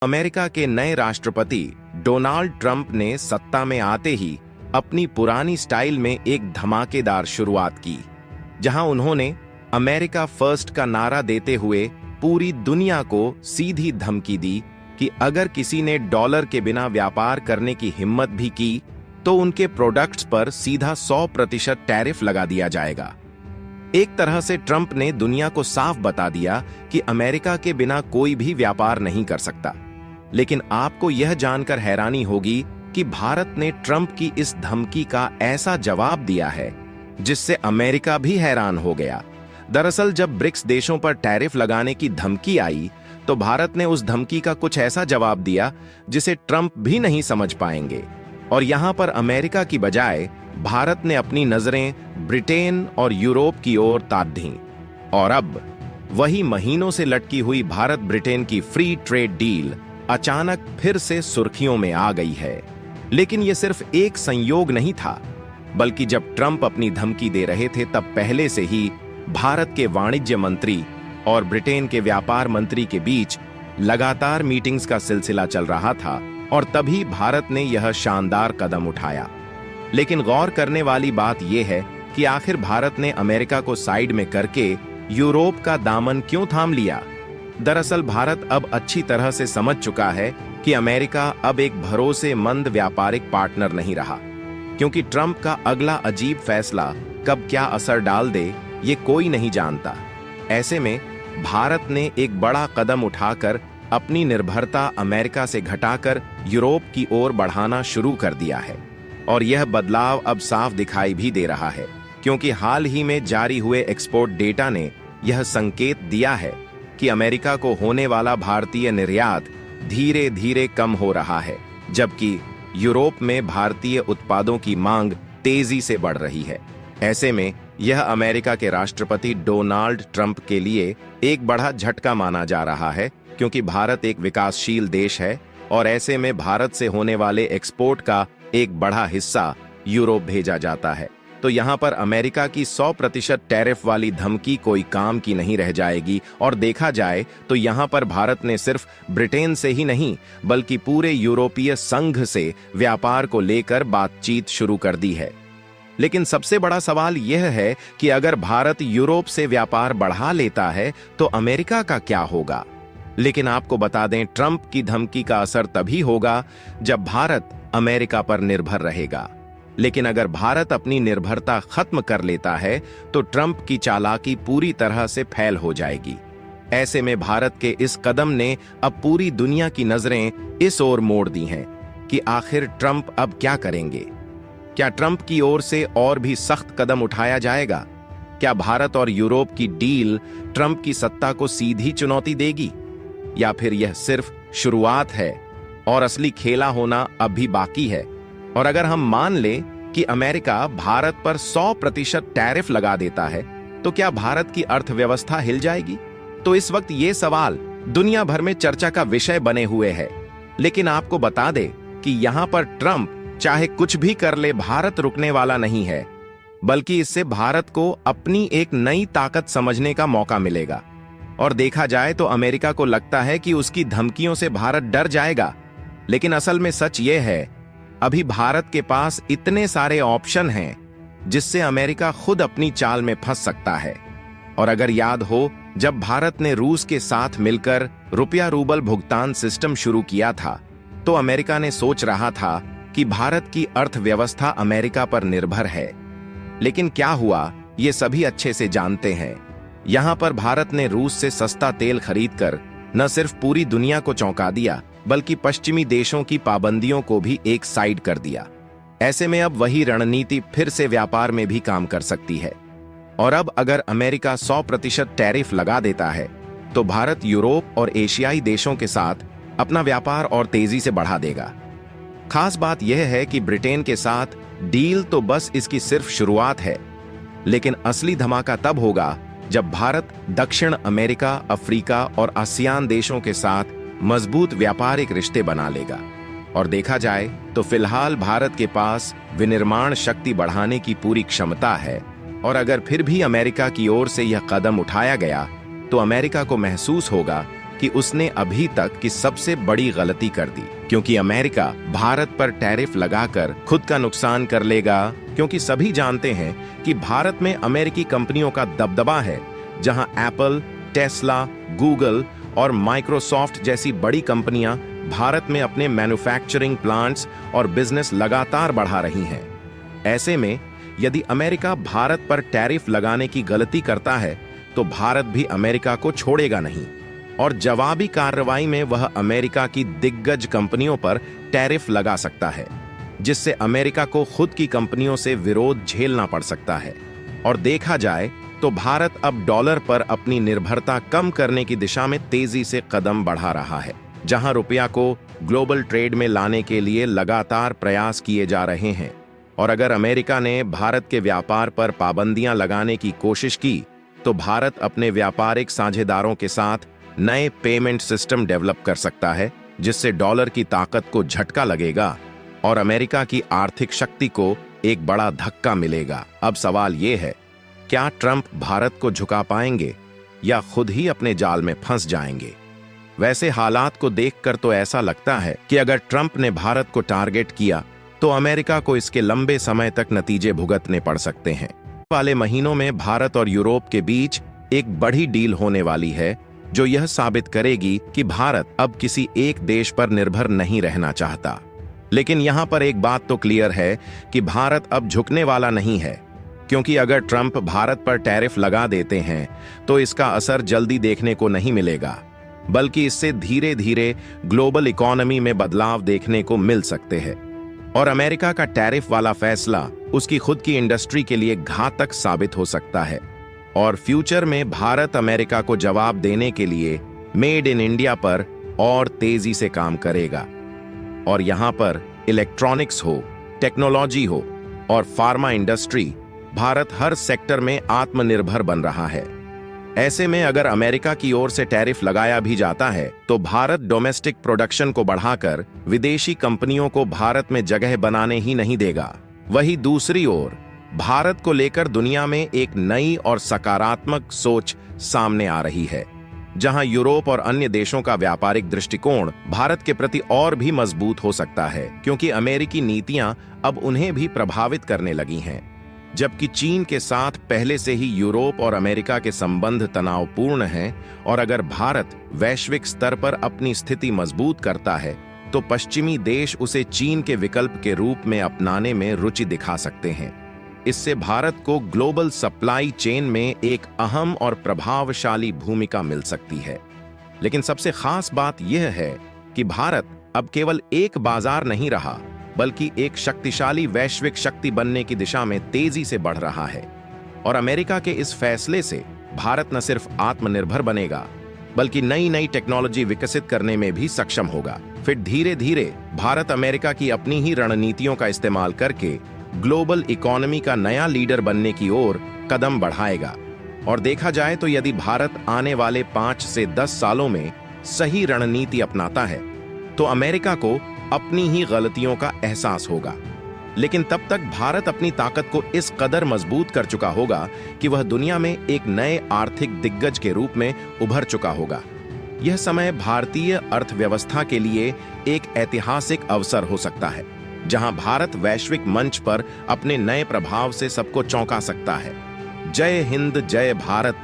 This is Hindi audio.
अमेरिका के नए राष्ट्रपति डोनाल्ड ट्रंप ने सत्ता में आते ही अपनी पुरानी स्टाइल में एक धमाकेदार शुरुआत की, जहां उन्होंने अमेरिका फर्स्ट का नारा देते हुए पूरी दुनिया को सीधी धमकी दी कि अगर किसी ने डॉलर के बिना व्यापार करने की हिम्मत भी की तो उनके प्रोडक्ट्स पर सीधा 100% टैरिफ लगा दिया जाएगा। एक तरह से ट्रंप ने दुनिया को साफ बता दिया कि अमेरिका के बिना कोई भी व्यापार नहीं कर सकता। लेकिन आपको यह जानकर हैरानी होगी कि भारत ने ट्रंप की इस धमकी का ऐसा जवाब दिया है जिससे अमेरिका भी हैरान हो गया। दरअसल जब ब्रिक्स देशों पर टैरिफ लगाने की धमकी आई तो भारत ने उस धमकी का कुछ ऐसा जवाब दिया जिसे ट्रंप भी नहीं समझ पाएंगे। और यहां पर अमेरिका की बजाय भारत ने अपनी नजरें ब्रिटेन और यूरोप की ओर ताक दी। और अब वही महीनों से लटकी हुई भारत ब्रिटेन की फ्री ट्रेड डील अचानक फिर से सुर्खियों में आ गई है। लेकिन यह सिर्फ एक संयोग नहीं था, बल्कि जब ट्रंप अपनी धमकी दे रहे थे तब पहले से ही भारत के वाणिज्य मंत्री और ब्रिटेन के व्यापार मंत्री के बीच लगातार मीटिंग्स का सिलसिला चल रहा था और तभी भारत ने यह शानदार कदम उठाया। लेकिन गौर करने वाली बात यह है कि आखिर भारत ने अमेरिका को साइड में करके यूरोप का दामन क्यों थाम लिया। दरअसल भारत अब अच्छी तरह से समझ चुका है कि अमेरिका अब एक भरोसेमंद व्यापारिक पार्टनर नहीं रहा, क्योंकि ट्रंप का अगला अजीब फैसला कब क्या असर डाल दे ये कोई नहीं जानता। ऐसे में भारत ने एक बड़ा कदम उठाकर अपनी निर्भरता अमेरिका से घटाकर यूरोप की ओर बढ़ाना शुरू कर दिया है। और यह बदलाव अब साफ दिखाई भी दे रहा है, क्योंकि हाल ही में जारी हुए एक्सपोर्ट डेटा ने यह संकेत दिया है कि अमेरिका को होने वाला भारतीय निर्यात धीरे धीरे कम हो रहा है, जबकि यूरोप में भारतीय उत्पादों की मांग तेजी से बढ़ रही है। ऐसे में यह अमेरिका के राष्ट्रपति डोनाल्ड ट्रंप के लिए एक बड़ा झटका माना जा रहा है, क्योंकि भारत एक विकासशील देश है और ऐसे में भारत से होने वाले एक्सपोर्ट का एक बड़ा हिस्सा यूरोप भेजा जाता है। तो यहाँ पर अमेरिका की 100% टैरिफ वाली धमकी कोई काम की नहीं रह जाएगी। और देखा जाए तो यहाँ पर भारत ने सिर्फ ब्रिटेन से ही नहीं बल्कि पूरे यूरोपीय संघ से व्यापार को लेकर बातचीत शुरू कर दी है। लेकिन सबसे बड़ा सवाल यह है कि अगर भारत यूरोप से व्यापार बढ़ा लेता है तो अमेरिका का क्या होगा। लेकिन आपको बता दें, ट्रंप की धमकी का असर तभी होगा जब भारत अमेरिका पर निर्भर रहेगा। लेकिन अगर भारत अपनी निर्भरता खत्म कर लेता है तो ट्रंप की चालाकी पूरी तरह से फैल हो जाएगी। ऐसे में भारत के इस कदम ने अब पूरी दुनिया की नजरें इस ओर मोड़ दी हैं कि आखिर ट्रंप अब क्या करेंगे। क्या ट्रंप की ओर से और भी सख्त कदम उठाया जाएगा? क्या भारत और यूरोप की डील ट्रंप की सत्ता को सीधी चुनौती देगी, या फिर यह सिर्फ शुरुआत है और असली खेला होना अब भी बाकी है? और अगर हम मान लें कि अमेरिका भारत पर 100% टैरिफ लगा देता है तो क्या भारत की अर्थव्यवस्था हिल जाएगी? तो इस वक्त ये सवाल दुनिया भर में चर्चा का विषय बने हुए है। लेकिन आपको बता दे कि यहां पर ट्रंप चाहे कुछ भी कर ले, भारत रुकने वाला नहीं है, बल्कि इससे भारत को अपनी एक नई ताकत समझने का मौका मिलेगा। और देखा जाए तो अमेरिका को लगता है कि उसकी धमकियों से भारत डर जाएगा, लेकिन असल में सच यह है अभी भारत के पास इतने सारे ऑप्शन हैं जिससे अमेरिका खुद अपनी चाल में फंस सकता है। और अगर याद हो, जब भारत ने रूस के साथ मिलकर रुपया रूबल भुगतान सिस्टम शुरू किया था तो अमेरिका ने सोच रहा था कि भारत की अर्थव्यवस्था अमेरिका पर निर्भर है। लेकिन क्या हुआ ये सभी अच्छे से जानते हैं। यहां पर भारत ने रूस से सस्ता तेल खरीदकर न सिर्फ पूरी दुनिया को चौंका दिया बल्कि पश्चिमी देशों की पाबंदियों को भी एक साइड कर दिया। ऐसे में अब वही रणनीति फिर से व्यापार में भी काम कर सकती है। और अब अगर अमेरिका 100% टैरिफ लगा देता है तो भारत यूरोप और एशियाई देशों के साथ अपना व्यापार और तेजी से बढ़ा देगा। खास बात यह है कि ब्रिटेन के साथ डील तो बस इसकी सिर्फ शुरुआत है, लेकिन असली धमाका तब होगा जब भारत दक्षिण अमेरिका, अफ्रीका और आसियान देशों के साथ मजबूत व्यापारिक रिश्ते बना लेगा। और देखा जाए तो फिलहाल भारत के पास विनिर्माण शक्ति बढ़ाने की पूरी क्षमता है। और अगर फिर भी अमेरिका की ओर से यह कदम उठाया गया तो अमेरिका को महसूस होगा कि उसने अभी तक की सबसे बड़ी गलती कर दी, क्योंकि अमेरिका भारत पर टैरिफ लगाकर खुद का नुकसान कर लेगा। क्योंकि सभी जानते हैं कि भारत में अमेरिकी कंपनियों का दबदबा है, जहां एप्पल, टेस्ला, गूगल और माइक्रोसॉफ्ट जैसी बड़ी कंपनियां भारत में अपने मैन्युफैक्चरिंग प्लांट्स और बिजनेस लगातार बढ़ा रही हैं। ऐसे में यदि अमेरिका भारत पर टैरिफ लगाने की गलती करता है तो भारत भी अमेरिका को छोड़ेगा नहीं, और जवाबी कार्रवाई में वह अमेरिका की दिग्गज कंपनियों पर टैरिफ लगा सकता है, जिससे अमेरिका को खुद की कंपनियों से विरोध झेलना पड़ सकता है। और देखा जाए तो भारत अब डॉलर पर अपनी निर्भरता कम करने की दिशा में तेजी से कदम बढ़ा रहा है, जहां रुपया को ग्लोबल ट्रेड में लाने के लिए लगातार प्रयास किए जा रहे हैं। और अगर अमेरिका ने भारत के व्यापार पर पाबंदियां लगाने की कोशिश की तो भारत अपने व्यापारिक साझेदारों के साथ नए पेमेंट सिस्टम डेवलप कर सकता है, जिससे डॉलर की ताकत को झटका लगेगा और अमेरिका की आर्थिक शक्ति को एक बड़ा धक्का मिलेगा। अब सवाल यह है, क्या ट्रंप भारत को झुका पाएंगे या खुद ही अपने जाल में फंस जाएंगे? वैसे हालात को देखकर तो ऐसा लगता है कि अगर ट्रंप ने भारत को टारगेट किया तो अमेरिका को इसके लंबे समय तक नतीजे भुगतने पड़ सकते हैं। वाले महीनों में भारत और यूरोप के बीच एक बड़ी डील होने वाली है, जो यह साबित करेगी कि भारत अब किसी एक देश पर निर्भर नहीं रहना चाहता। लेकिन यहां पर एक बात तो क्लियर है कि भारत अब झुकने वाला नहीं है, क्योंकि अगर ट्रंप भारत पर टैरिफ लगा देते हैं तो इसका असर जल्दी देखने को नहीं मिलेगा, बल्कि इससे धीरे धीरे ग्लोबल इकोनॉमी में बदलाव देखने को मिल सकते हैं। और अमेरिका का टैरिफ वाला फैसला उसकी खुद की इंडस्ट्री के लिए घातक साबित हो सकता है, और फ्यूचर में भारत अमेरिका को जवाब देने के लिए मेड इन इंडिया पर और तेजी से काम करेगा। और यहां पर इलेक्ट्रॉनिक्स हो, टेक्नोलॉजी हो और फार्मा इंडस्ट्री, भारत हर सेक्टर में आत्मनिर्भर बन रहा है। ऐसे में अगर अमेरिका की ओर से टैरिफ लगाया भी जाता है तो भारत डोमेस्टिक प्रोडक्शन को बढ़ाकर विदेशी कंपनियों को भारत में जगह बनाने ही नहीं देगा। वहीं दूसरी ओर भारत को लेकर दुनिया में एक नई और सकारात्मक सोच सामने आ रही है, जहां यूरोप और अन्य देशों का व्यापारिक दृष्टिकोण भारत के प्रति और भी मजबूत हो सकता है, क्योंकि अमेरिकी नीतियां अब उन्हें भी प्रभावित करने लगी हैं। जबकि चीन के साथ पहले से ही यूरोप और अमेरिका के संबंध तनावपूर्ण हैं, और अगर भारत वैश्विक स्तर पर अपनी स्थिति मजबूत करता है तो पश्चिमी देश उसे चीन के विकल्प के रूप में अपनाने में रुचि दिखा सकते हैं। इससे भारत को ग्लोबल सप्लाई चेन में एक अहम और प्रभावशाली भूमिका मिल सकती है। लेकिन सबसे खास बात यह है कि भारत अब केवल एक बाजार नहीं रहा, बल्कि एक शक्तिशाली वैश्विक शक्ति बनने की दिशा में तेजी से बढ़ रहा है। और अमेरिका के इस फैसले से भारत न सिर्फ आत्मनिर्भर बनेगा, बल्कि नई नई टेक्नोलॉजी विकसित करने में भी सक्षम होगा। फिर धीरे धीरे भारत अमेरिका की अपनी ही रणनीतियों का इस्तेमाल करके ग्लोबल इकोनॉमी का नया लीडर बनने की ओर कदम बढ़ाएगा। और देखा जाए तो यदि भारत आने वाले 5 से 10 सालों में सही रणनीति अपनाता है तो अमेरिका को अपनी ही गलतियों का एहसास होगा। लेकिन तब तक भारत अपनी ताकत को इस कदर मजबूत कर चुका होगा कि वह दुनिया में एक नए आर्थिक दिग्गज के रूप में उभर चुका होगा। यह समय भारतीय अर्थव्यवस्था के लिए एक ऐतिहासिक अवसर हो सकता है, जहां भारत वैश्विक मंच पर अपने नए प्रभाव से सबको चौंका सकता है। जय हिंद, जय भारत।